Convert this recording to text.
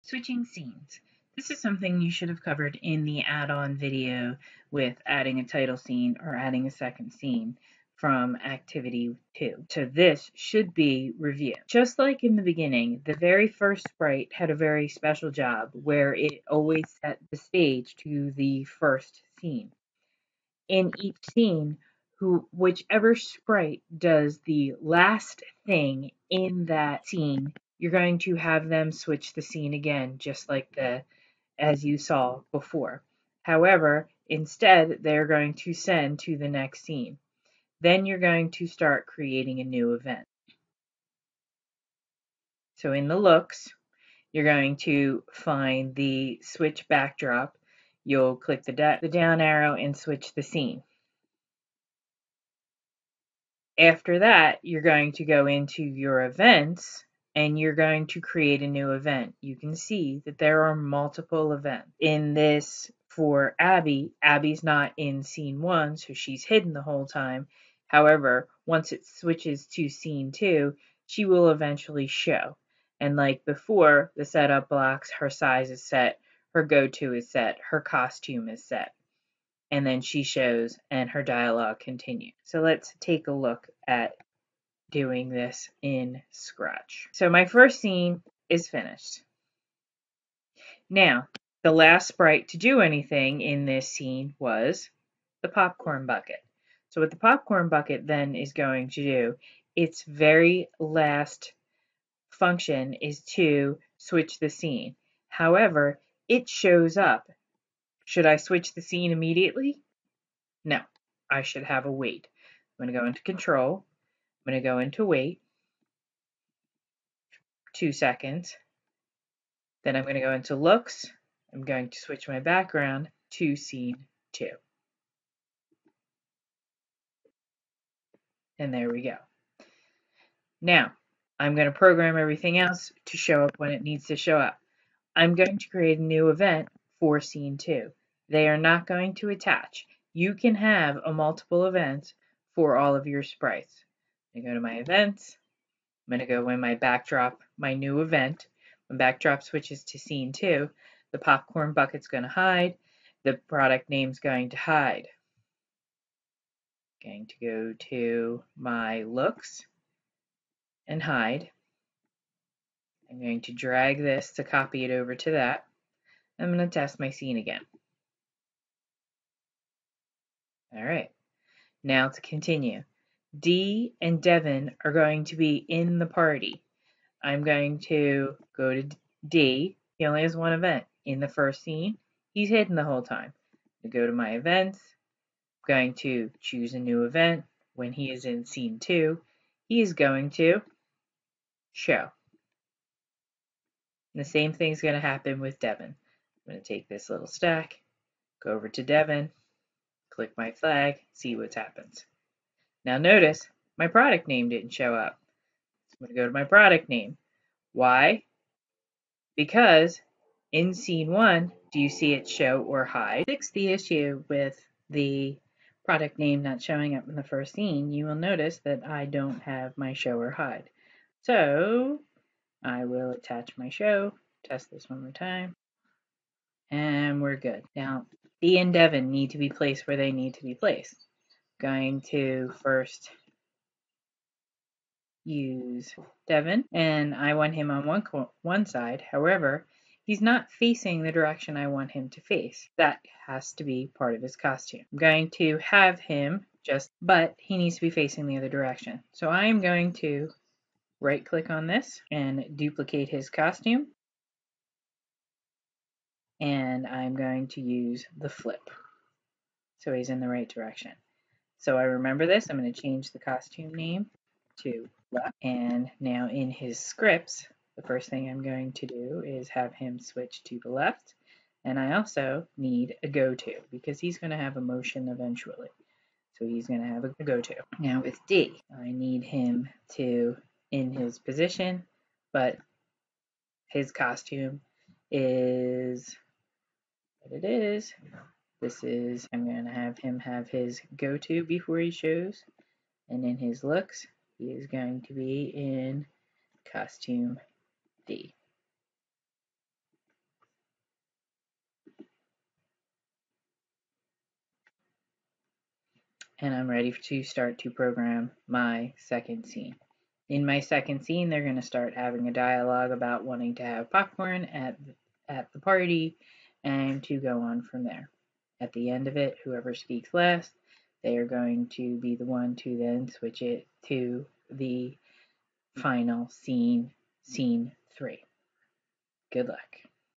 Switching scenes. This is something you should have covered in the add-on video with adding a title scene or adding a second scene from Activity 2. So this should be review. Just like in the beginning, the very first sprite had a very special job where it always set the stage to the first scene. In each scene, whichever sprite does the last thing in that scene, you're going to have them switch the scene again, just like as you saw before. However, instead, they're going to send to the next scene. Then you're going to start creating a new event. So in the looks, you're going to find the switch backdrop. You'll click the down arrow and switch the scene. After that, you're going to go into your events and you're going to create a new event. You can see that there are multiple events. In this, for Abby, Abby's not in scene 1, so she's hidden the whole time. However, once it switches to scene 2, she will eventually show. And like before, the setup blocks, her size is set, her go-to is set, her costume is set. And then she shows and her dialogue continues. So let's take a look at doing this in Scratch. So my first scene is finished. Now, the last sprite to do anything in this scene was the popcorn bucket. So what the popcorn bucket then is going to do, its very last function is to switch the scene. However, it shows up. Should I switch the scene immediately? No, I should have a wait. I'm going to go into control. I'm going to go into wait, 2 seconds. Then I'm going to go into looks. I'm going to switch my background to scene 2. And there we go. Now, I'm going to program everything else to show up when it needs to show up. I'm going to create a new event for scene 2. They are not going to attach. You can have a multiple events for all of your sprites. I go to my events. I'm going to go in my backdrop, my new event. When backdrop switches to scene 2, the popcorn bucket's going to hide. The product name's going to hide. Going to go to my looks and hide. I'm going to drag this to copy it over to that. I'm going to test my scene again. All right. Now to continue. Dee and Devin are going to be in the party. I'm going to go to Dee. He only has one event. In the first scene, he's hidden the whole time. I go to my events. I'm going to choose a new event. When he is in scene 2, he is going to show. And the same thing's going to happen with Devin. I'm going to take this little stack, go over to Devin, click my flag, see what happens. Now notice my product name didn't show up. So I'm going to go to my product name. Why? Because in scene 1, do you see it show or hide? Fix the issue with the product name not showing up in the first scene, you will notice that I don't have my show or hide. So I will attach my show, test this one more time, and we're good. Now, Dee and Devin need to be placed where they need to be placed. Going to first use Devin, and I want him on one side. However, he's not facing the direction I want him to face. That has to be part of his costume. I'm going to have him but he needs to be facing the other direction. So I am going to right click on this and duplicate his costume. And I'm going to use the flip so he's in the right direction. So I remember this. I'm going to change the costume name to left. And now in his scripts, the first thing I'm going to do is have him switch to the left. And I also need a go-to because he's going to have a motion eventually. So he's going to have a go-to. Now with Dee, I need him to in his position, but his costume is what it is. I'm going to have him have his go-to before he shows. And in his looks, he is going to be in costume D. and I'm ready to start to program my second scene. In my second scene, they're going to start having a dialogue about wanting to have popcorn at the party and to go on from there. At the end of it, whoever speaks last, they are going to be the one to then switch it to the final scene, scene 3. Good luck.